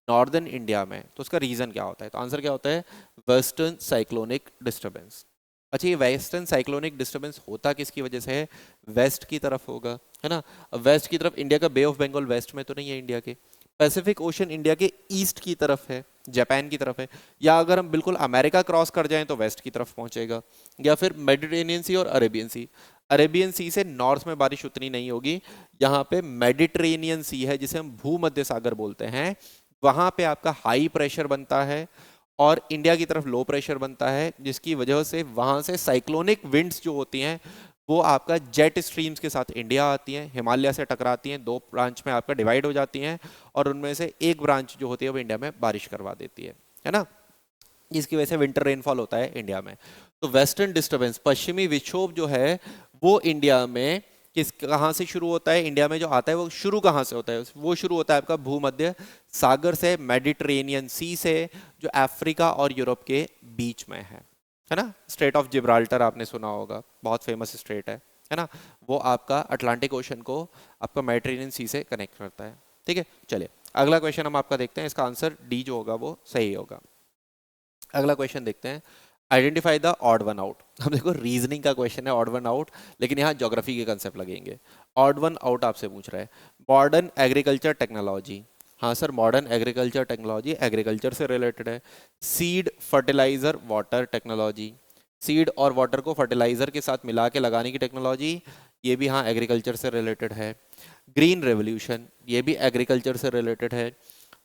नॉर्दर्न इंडिया में, तो उसका रीजन क्या होता है, तो आंसर क्या होता है, वेस्टर्न साइक्लोनिक डिस्टर्बेंस। अच्छा, ये वेस्टर्न साइक्लोनिक डिस्टर्बेंस होता किसकी वजह से है, वेस्ट की तरफ होगा, है ना। वेस्ट की तरफ, इंडिया का बे ऑफ बंगाल वेस्ट में तो नहीं है इंडिया के, पैसिफिक ओशन इंडिया के ईस्ट की तरफ है, जापान की तरफ है, या अगर हम बिल्कुल अमेरिका क्रॉस कर जाएं तो वेस्ट की तरफ पहुंचेगा, या फिर मेडिटेरेनियन सी और अरेबियन सी। अरेबियन सी से नॉर्थ में बारिश उतनी नहीं होगी, यहाँ पे मेडिटेरेनियन सी है जिसे हम भूमध्य सागर बोलते हैं, वहाँ पे आपका हाई प्रेशर बनता है, और इंडिया की तरफ लो प्रेशर बनता है, जिसकी वजह से वहाँ से साइक्लोनिक विंड्स जो होती हैं वो आपका जेट स्ट्रीम्स के साथ इंडिया आती हैं, हिमालय से टकराती हैं, 2 ब्रांच में आपका डिवाइड हो जाती हैं, और उनमें से एक ब्रांच जो होती है वो इंडिया में बारिश करवा देती है ना, जिसकी वजह से विंटर रेनफॉल होता है इंडिया में। तो वेस्टर्न डिस्टर्बेंस, पश्चिमी विक्षोभ जो है वो इंडिया में कहाँ से शुरू होता है, इंडिया में जो आता है वो शुरू कहाँ से होता है, वो शुरू होता है आपका भूमध्य सागर से, मेडिटेरेनियन सी से, जो अफ्रीका और यूरोप के बीच में है ना। स्ट्रेट ऑफ जिब्राल्टर आपने सुना होगा, बहुत फेमस स्ट्रेट है ना, वो आपका अटलांटिक ओशन को आपका मेडिटेरेनियन सी से कनेक्ट करता है। ठीक है, चलिए अगला क्वेश्चन हम आपका देखते हैं, इसका आंसर डी जो होगा वो सही होगा। अगला क्वेश्चन देखते हैं, identify the odd one out. अब देखो रीजनिंग का क्वेश्चन है, ऑड वन आउट, लेकिन यहाँ ज्योग्राफी के कंसेप्ट लगेंगे। ऑड वन आउट आपसे पूछ रहा है, मॉडर्न एग्रीकल्चर टेक्नोलॉजी। हाँ sir, modern agriculture technology agriculture से रिलेटेड है। Seed, fertiliser, water technology, seed और वाटर को फर्टिलाइजर के साथ मिला के लगाने की टेक्नोलॉजी, ये भी हाँ एग्रीकल्चर से रिलेटेड है। ग्रीन रेवोल्यूशन, ये भी एग्रीकल्चर से रिलेटेड है।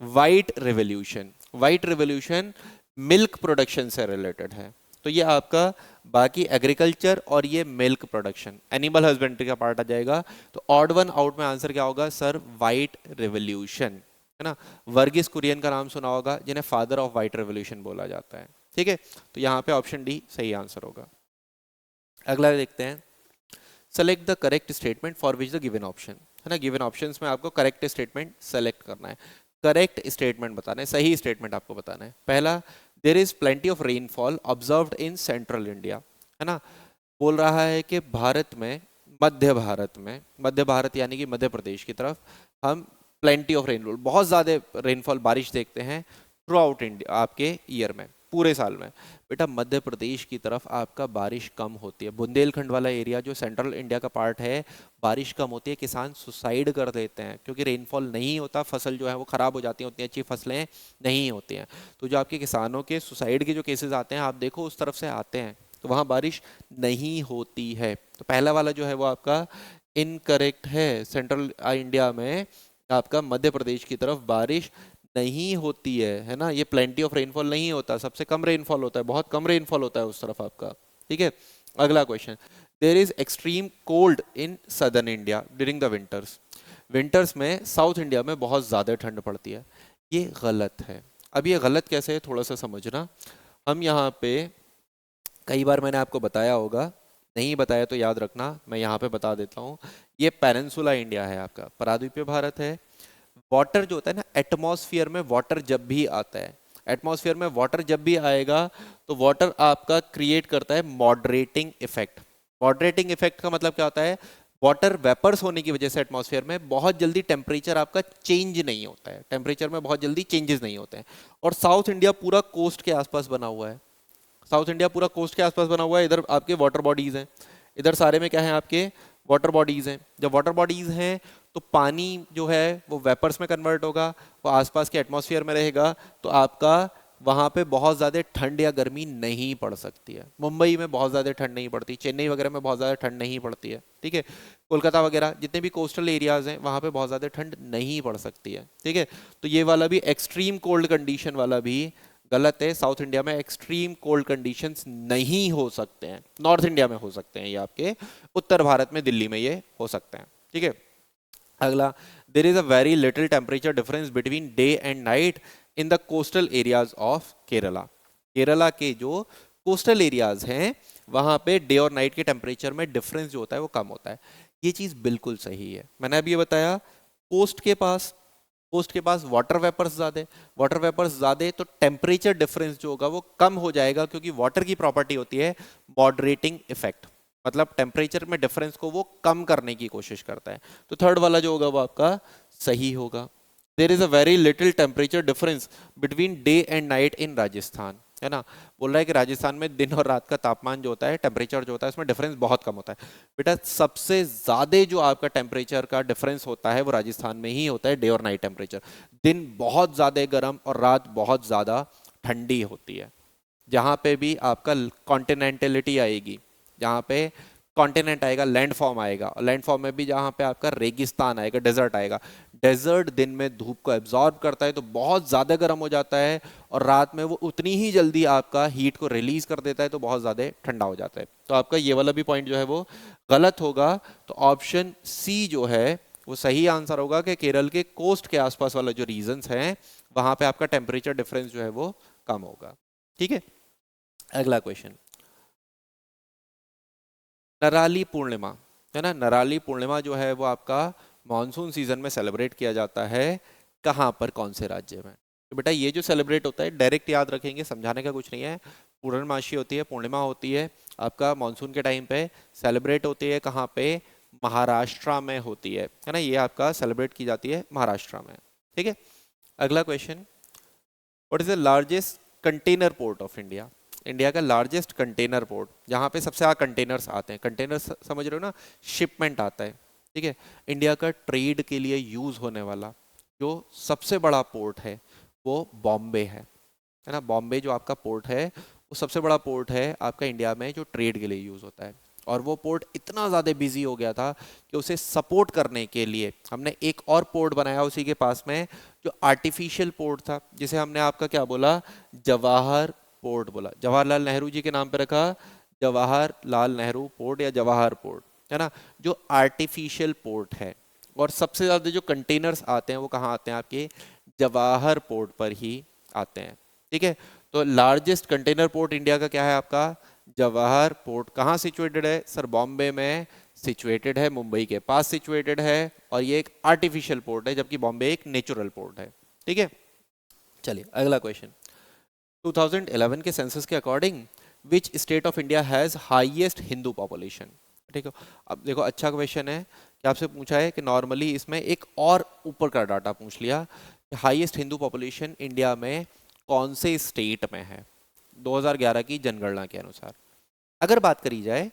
White revolution, white revolution milk production से रिलेटेड है। तो ये आपका बाकी एग्रीकल्चर और ये मिल्क प्रोडक्शन, एनिमल हस्बेंड्री का पार्ट आ जाएगा। तो ऑड वन आउट में आंसर क्या होगा सर, वाइट रेवोल्यूशन, है ना। वर्गीस कुरियन का नाम सुना होगा, जिन्हें फादर ऑफ वाइट रेवोल्यूशन बोला जाता है। ठीक है, तो यहाँ पे ऑप्शन डी सही आंसर होगा। अगला देखते हैं, select the correct statement for which the given option, है ना। गिवन ऑप्शंस में आपको करेक्ट स्टेटमेंट सेलेक्ट करना है, करेक्ट स्टेटमेंट बताना है, सही स्टेटमेंट आपको बताना है। पहला, there is plenty of rainfall observed in central India, है ना। बोल रहा है कि भारत में, मध्य भारत यानी कि मध्य प्रदेश की तरफ हम प्लेंटी ऑफ रेनफॉल, बहुत ज़्यादा रेनफॉल बारिश देखते हैं थ्रू आउट इंडिया, आपके ईयर में, पूरे साल में। बेटा मध्य प्रदेश की तरफ आपका बारिश कम होती है, बुंदेलखंड वाला एरिया जो सेंट्रल इंडिया का पार्ट है, बारिश कम होती है, किसान सुसाइड कर देते हैं क्योंकि रेनफॉल नहीं होता, फसल जो है वो ख़राब हो जाती है, उतनी अच्छी फसलें नहीं होती हैं। तो जो आपके किसानों के सुसाइड के जो केसेस आते हैं, आप देखो उस तरफ से आते हैं, तो वहाँ बारिश नहीं होती है। तो पहला वाला जो है वो आपका इनकरेक्ट है, सेंट्रल इंडिया में आपका मध्य प्रदेश की तरफ बारिश नहीं होती है ना। ये प्लेंटी ऑफ रेनफॉल नहीं होता, सबसे कम रेनफॉल होता है, बहुत कम रेनफॉल होता है उस तरफ आपका। ठीक है, अगला question, there is extreme cold in southern India during the winters, winters में साउथ इंडिया में बहुत ज़्यादा ठंड पड़ती है। ये गलत है। अब ये गलत कैसे है थोड़ा सा समझना। हम यहाँ पे कई बार मैंने आपको बताया होगा, नहीं बताया तो याद रखना, मैं यहाँ पे बता देता हूँ। ये पेनिनसुला इंडिया है आपका, पराद्वीपीय भारत है। वाटर जो होता है ना, एटमॉस्फेयर में वाटर जब भी आता है, एटमॉस्फेयर में वाटर जब भी आएगा तो वाटर आपका क्रिएट करता है मॉडरेटिंग इफेक्ट। मॉडरेटिंग इफेक्ट का मतलब क्या होता है, वाटर वेपर्स होने की वजह से एटमॉस्फेयर में बहुत जल्दी टेम्परेचर आपका चेंज नहीं होता है, टेम्परेचर में बहुत जल्दी चेंजेस नहीं होते हैं। और साउथ इंडिया पूरा कोस्ट के आसपास बना हुआ है, साउथ इंडिया पूरा कोस्ट के आसपास बना हुआ है। इधर आपके वाटर बॉडीज हैं, इधर सारे में क्या है आपके वाटर बॉडीज हैं। जब वाटर बॉडीज हैं तो पानी जो है वो वेपर्स में कन्वर्ट होगा, वो आसपास के एटमॉस्फेयर में रहेगा, तो आपका वहाँ पे बहुत ज़्यादा ठंड या गर्मी नहीं पड़ सकती है। मुंबई में बहुत ज़्यादा ठंड नहीं पड़ती, चेन्नई वगैरह में बहुत ज़्यादा ठंड नहीं पड़ती है। ठीक है, कोलकाता वगैरह जितने भी कोस्टल एरियाज हैं वहाँ पे बहुत ज़्यादा ठंड नहीं पड़ सकती है। ठीक है, तो ये वाला भी एक्सट्रीम कोल्ड कंडीशन वाला भी गलत है। साउथ इंडिया में एक्सट्रीम कोल्ड कंडीशंस नहीं हो सकते हैं, नॉर्थ इंडिया में हो सकते हैं, ये आपके उत्तर भारत में दिल्ली में ये हो सकते हैं। ठीक है, अगला, there is a very little temperature difference between day and night in the coastal areas of Kerala. Kerala के जो कोस्टल एरियाज हैं वहाँ पे डे और नाइट के टेम्परेचर में डिफरेंस जो होता है वो कम होता है। ये चीज़ बिल्कुल सही है। मैंने अभी ये बताया, कोस्ट के पास वाटर वेपर्स ज़्यादा, तो टेम्परेचर डिफरेंस जो होगा वो कम हो जाएगा, क्योंकि वाटर की प्रॉपर्टी होती है मॉडरेटिंग इफेक्ट, मतलब टेम्परेचर में डिफरेंस को वो कम करने की कोशिश करता है। तो थर्ड वाला जो होगा वो आपका सही होगा। There is a very little temperature difference between day and night in Rajasthan, है ना। बोल रहा है कि राजस्थान में दिन और रात का तापमान जो होता है, टेम्परेचर जो होता है, उसमें डिफरेंस बहुत कम होता है। बेटा सबसे ज़्यादा जो आपका टेम्परेचर का डिफरेंस होता है वो राजस्थान में ही होता है, डे और नाइट टेम्परेचर। दिन बहुत ज़्यादा गर्म और रात बहुत ज़्यादा ठंडी होती है। जहाँ पे भी आपका कॉन्टिनेंटलिटी आएगी, जहाँ पे कॉन्टिनेंट आएगा, लैंड फॉर्म आएगा, और लैंड फॉर्म में भी जहाँ पे आपका रेगिस्तान आएगा, डेजर्ट आएगा, डेजर्ट दिन में धूप को एब्जॉर्ब करता है तो बहुत ज़्यादा गर्म हो जाता है, और रात में वो उतनी ही जल्दी आपका हीट को रिलीज कर देता है, तो बहुत ज़्यादा ठंडा हो जाता है। तो आपका ये वाला भी पॉइंट जो है वो गलत होगा। तो ऑप्शन सी जो है वो सही आंसर होगा कि केरल के कोस्ट के आसपास वाला जो रीजन्स हैं वहां पे आपका टेम्परेचर डिफरेंस जो है वो कम होगा। ठीक है, अगला क्वेश्चन, नराली पूर्णिमा है ना, नराली पूर्णिमा जो है वो आपका मॉनसून सीजन में सेलिब्रेट किया जाता है कहाँ पर, कौन से राज्य में? तो बेटा ये जो सेलिब्रेट होता है डायरेक्ट याद रखेंगे, समझाने का कुछ नहीं है। पूर्णमासी होती है, पूर्णिमा होती है आपका मानसून के टाइम पे, सेलिब्रेट होती है कहाँ पे, महाराष्ट्र में होती है ना, ये आपका सेलिब्रेट की जाती है महाराष्ट्र में। ठीक है, अगला question, what is the largest container port of India? India का लार्जेस्ट कंटेनर पोर्ट, जहाँ पे सबसे ज़्यादा कंटेनर्स आते हैं, कंटेनर्स समझ रहे हो ना, शिपमेंट आता है। ठीक है, इंडिया का ट्रेड के लिए यूज़ होने वाला जो सबसे बड़ा पोर्ट है वो बॉम्बे है ना। बॉम्बे जो आपका पोर्ट है वो सबसे बड़ा पोर्ट है आपका इंडिया में जो ट्रेड के लिए यूज़ होता है। और वो पोर्ट इतना ज़्यादा बिजी हो गया था कि उसे सपोर्ट करने के लिए हमने एक और पोर्ट बनाया उसी के पास में, जो आर्टिफिशियल पोर्ट था, जिसे हमने आपका क्या बोला, जवाहर पोर्ट बोला। जवाहरलाल नेहरू जी के नाम पे रखा, जवाहरलाल नेहरू पोर्ट या जवाहर पोर्ट, है ना, जो आर्टिफिशियल पोर्ट है। और सबसे ज़्यादा जो कंटेनर्स आते हैं वो कहाँ आते हैं, आपके जवाहर पोर्ट पर ही आते हैं। ठीक है, तो लार्जेस्ट कंटेनर पोर्ट इंडिया का क्या है, आपका जवाहर पोर्ट। कहाँ सिचुएटेड है सर? बॉम्बे में सिचुएटेड है, मुंबई के पास सिचुएटेड है, और ये एक आर्टिफिशियल पोर्ट है, जबकि बॉम्बे एक नेचुरल पोर्ट है। ठीक है, चलिए अगला क्वेश्चन, 2011 के सेंसस के according which state of India has highest Hindu population? ठीक है, अब देखो अच्छा क्वेश्चन है कि आपसे पूछा है कि नॉर्मली इसमें एक और ऊपर का डाटा पूछ लिया कि हाईएस्ट हिंदू पॉपुलेशन इंडिया में कौन से स्टेट में है 2011 की जनगणना के अनुसार। अगर बात करी जाए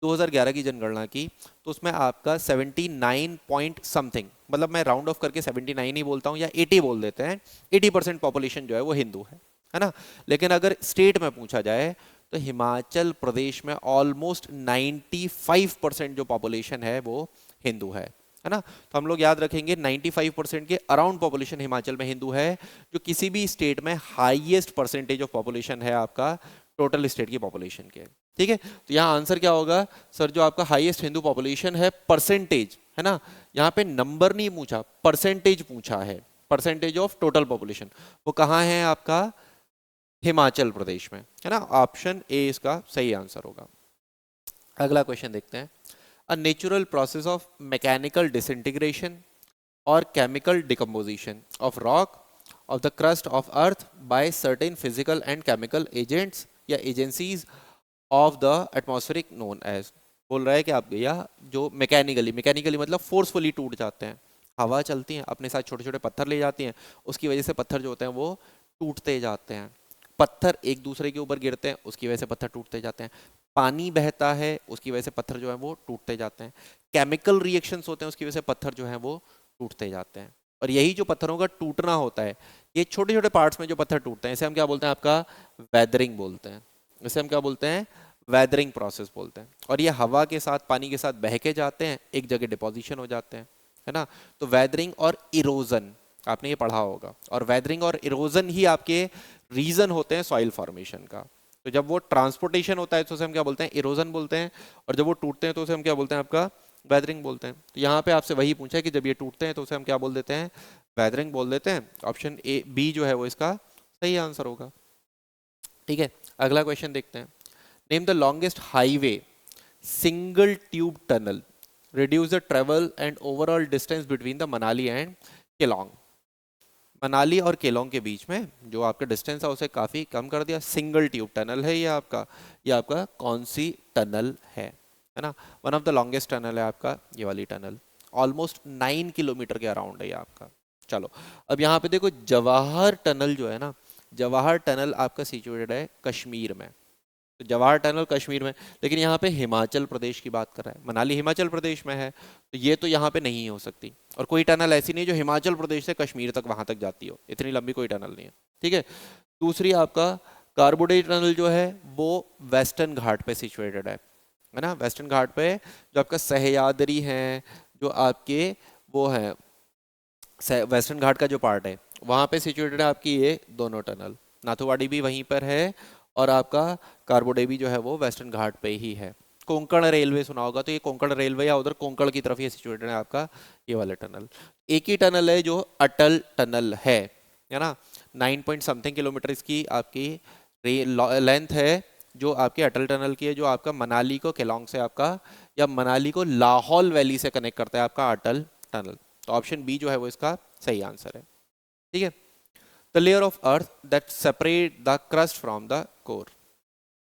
2011 की जनगणना की, तो उसमें आपका 79 पॉइंट समथिंग, मतलब मैं राउंड ऑफ करके 79 ही बोलता हूँ या 80 बोल देते हैं, 80% पॉपुलेशन जो है वो हिंदू है ना। लेकिन अगर स्टेट में पूछा जाए तो हिमाचल प्रदेश में ऑलमोस्ट 95% जो पॉपुलेशन है वो हिंदू है ना। तो हम लोग याद रखेंगे 95% के अराउंड पॉपुलेशन हिमाचल में हिंदू है, जो किसी भी स्टेट में हाईएस्ट परसेंटेज ऑफ पॉपुलेशन है आपका टोटल स्टेट की पॉपुलेशन के। ठीक है, तो यहाँ आंसर क्या होगा सर? जो आपका हाईएस्ट हिंदू पॉपुलेशन है परसेंटेज, है ना, यहाँ पे नंबर नहीं पूछा, परसेंटेज पूछा है, परसेंटेज ऑफ टोटल पॉपुलेशन, वो कहाँ है आपका? हिमाचल प्रदेश में, है ना। ऑप्शन ए इसका सही आंसर होगा। अगला क्वेश्चन देखते हैं, a natural process of mechanical disintegration और chemical decomposition of rock of the crust of earth by certain physical and chemical agents या agencies of the atmospheric known as। बोल रहा है कि आप भैया जो मैकेनिकली मतलब फोर्सफुली टूट जाते हैं, हवा चलती है अपने साथ छोटे छोटे पत्थर ले जाती हैं, उसकी वजह से पत्थर जो होते हैं वो टूटते जाते हैं, पत्थर एक दूसरे के ऊपर गिरते हैं उसकी वजह से पत्थर टूटते जाते हैं, पानी बहता है उसकी वजह से पत्थर जो है वो टूटते जाते हैं, केमिकल रिएक्शंस होते हैं उसकी वजह से पत्थर जो है वो टूटते जाते हैं। और यही जो पत्थरों का टूटना होता है, ये छोटे छोटे पार्ट्स में जो पत्थर टूटते हैं, इसे हम क्या बोलते हैं? आपका वेदरिंग बोलते हैं। इसे हम क्या बोलते हैं? वेदरिंग प्रोसेस बोलते हैं। और ये हवा के साथ पानी के साथ बह के जाते हैं, एक जगह डिपोजिशन हो जाते हैं, है ना। तो वेदरिंग और इरोजन आपने ये पढ़ा होगा, और वेदरिंग और इरोजन ही आपके रीजन होते हैं सॉइल फॉर्मेशन का। तो जब वो ट्रांसपोर्टेशन होता है तो उसे हम क्या बोलते हैं? इरोजन बोलते हैं, और जब वो टूटते हैं तो उसे हम क्या बोलते हैं? आपका वेदरिंग बोलते हैं। तो यहाँ पे आपसे वही पूछा है कि जब ये टूटते हैं तो उसे हम क्या बोल देते हैं? वेदरिंग बोल देते हैं। ऑप्शन ए बी जो है वो इसका सही आंसर होगा। ठीक है, अगला क्वेश्चन देखते हैं, name the longest highway single tube tunnel reduce the travel and overall distance between the Manali and Kelong. Manali और केलोंग के बीच में जो आपका डिस्टेंस है उसे काफ़ी कम कर दिया, सिंगल ट्यूब टनल है ये आपका कौन सी टनल है ना। One of the longest tunnel है आपका ये वाली टनल, ऑलमोस्ट 9 किलोमीटर के अराउंड है ये आपका। चलो अब यहाँ पे देखो, जवाहर टनल जो है ना, जवाहर टनल आपका सिचुएटेड है कश्मीर में, तो जवाहर टनल कश्मीर में, लेकिन यहाँ पे हिमाचल प्रदेश की बात कर रहा है, मनाली हिमाचल प्रदेश में है, तो ये तो यहाँ पे नहीं हो सकती। और कोई टनल ऐसी नहीं जो हिमाचल प्रदेश से कश्मीर तक वहां तक जाती हो, इतनी लंबी कोई टनल नहीं है। ठीक है, दूसरी आपका कार्बोडेट टनल जो है वो वेस्टर्न घाट पे सिचुएटेड है ना, वेस्टर्न घाट पे जो आपका सह्याद्री है, जो आपके वो है वेस्टर्न घाट का जो पार्ट है वहां पे सिचुएटेड है आपकी ये दोनों टनल। नाथुवाडी भी वहीं पर है और आपका कार्बोडेबी जो है वो वेस्टर्न घाट पे ही है। कोंकण रेलवे सुना होगा, तो ये कोंकण रेलवे या उधर कोंकण की तरफ ये सिचुएटेड है आपका ये वाला टनल। एक ही टनल है जो अटल टनल है ना, 9 पॉइंट समथिंग किलोमीटर इसकी आपकी लेंथ है जो आपके अटल टनल की है, जो आपका मनाली को केलोंग से आपका या मनाली को लाहौल वैली से कनेक्ट करता है आपका अटल टनल। तो ऑप्शन बी जो है वो इसका सही आंसर है। ठीक है, the layer of earth that separate the crust from the core.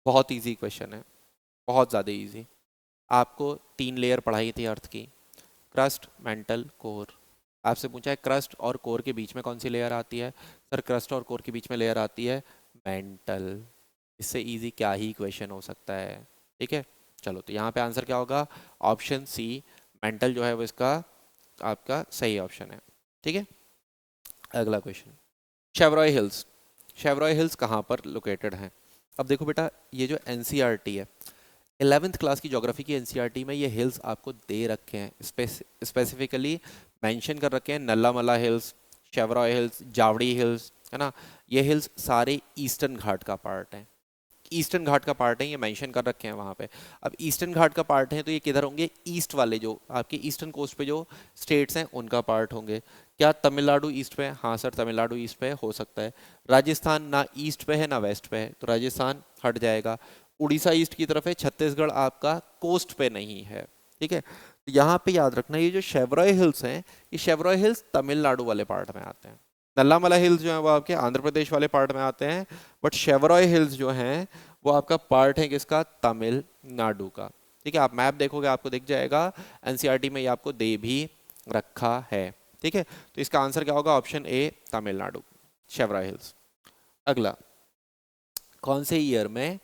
बहुत इजी क्वेश्चन है, बहुत ज़्यादा इजी। आपको 3 लेयर पढ़ाई थी अर्थ की, क्रस्ट, मेंटल, कोर। आपसे पूछा है क्रस्ट और कोर के बीच में कौन सी लेयर आती है, सर क्रस्ट और कोर के बीच में लेयर आती है मेंटल। इससे इजी क्या ही क्वेश्चन हो सकता है। ठीक है, चलो तो यहाँ पे आंसर क्या होगा, ऑप्शन सी मेंटल जो है वो इसका आपका सही ऑप्शन है। ठीक है, अगला question, Shevaroy hills. Shevaroy hills कहाँ पर लोकेटेड हैं? अब देखो बेटा, ये जो एनसीईआरटी है, 11th क्लास की ज्योग्राफी की एनसीईआरटी में ये हिल्स आपको दे रखे हैं, स्पेसिफिकली मेंशन कर रखे हैं, Nallamala hills, Shevaroy hills, Javadi hills, है ना। ये हिल्स सारे ईस्टर्न घाट का पार्ट हैं, ईस्टर्न घाट का पार्ट है, ये मेंशन कर रखे हैं वहाँ पे। अब ईस्टर्न घाट का पार्ट है तो ये किधर होंगे, ईस्ट वाले जो आपके ईस्टर्न कोस्ट पे जो स्टेट्स हैं उनका पार्ट होंगे। क्या तमिलनाडु ईस्ट पे है? हाँ सर, तमिलनाडु ईस्ट पे हो सकता है। राजस्थान ना ईस्ट पे है ना वेस्ट पे है, तो राजस्थान हट जाएगा। उड़ीसा ईस्ट की तरफ है, छत्तीसगढ़ आपका कोस्ट पे नहीं है। ठीक है, तो यहाँ पे याद रखना, ये जो शेवरॉय हिल्स हैं, ये शेवरॉय हिल्स तमिलनाडु वाले पार्ट में आते हैं। नल्लामला हिल्स जो है वो आपके आंध्र प्रदेश वाले पार्ट में आते हैं, बट शेवरॉय हिल्स जो हैं वो आपका पार्ट है किसका, तमिलनाडु का। ठीक है, आप मैप देखोगे आपको दिख जाएगा, एनसीईआरटी में ये आपको दे भी रखा है। ठीक है, तो इसका आंसर क्या होगा, option A Tamil Nadu, Shevaroy hills. अगला, कौन से ईयर में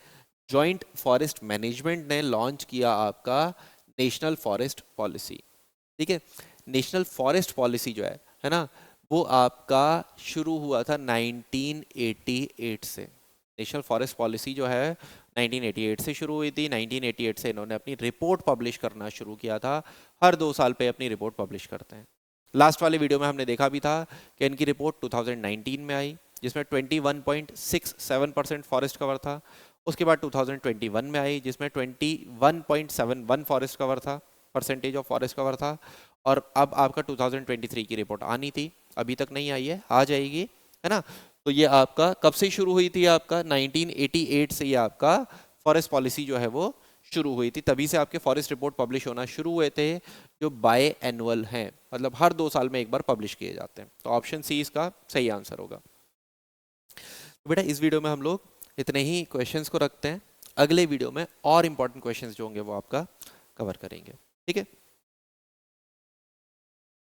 जॉइंट फॉरेस्ट मैनेजमेंट ने लॉन्च किया आपका नेशनल फॉरेस्ट पॉलिसी? ठीक है, नेशनल फॉरेस्ट पॉलिसी जो है ना, वो आपका शुरू हुआ था 1988 से। नेशनल फॉरेस्ट पॉलिसी जो है 1988 से शुरू हुई थी। 1988 से इन्होंने अपनी रिपोर्ट पब्लिश करना शुरू किया था, हर 2 साल पे अपनी रिपोर्ट पब्लिश करते हैं। लास्ट वाले वीडियो में हमने देखा भी था कि इनकी रिपोर्ट 2019 में आई, जिसमें 21.67% फॉरेस्ट कवर था। उसके बाद 2021 में आई, जिसमें 21.71 फॉरेस्ट कवर था, परसेंटेज ऑफ फॉरेस्ट कवर था। और अब आपका 2023 की रिपोर्ट आनी थी, अभी तक नहीं आई है, आ जाएगी, है ना। तो ये आपका कब से शुरू हुई थी, आपका 1988 से ये आपका फॉरेस्ट पॉलिसी जो है वो शुरू हुई थी। तभी से आपके फॉरेस्ट रिपोर्ट पब्लिश होना शुरू हुए थे, जो बाय एनुअल हैं, मतलब हर 2 साल में एक बार पब्लिश किए जाते हैं। तो ऑप्शन सी इसका सही आंसर होगा। तो बेटा इस वीडियो में हम लोग इतने ही क्वेश्चंस को रखते हैं, अगले वीडियो में और इंपॉर्टेंट क्वेश्चंस जो होंगे वो आपका कवर करेंगे। ठीक है।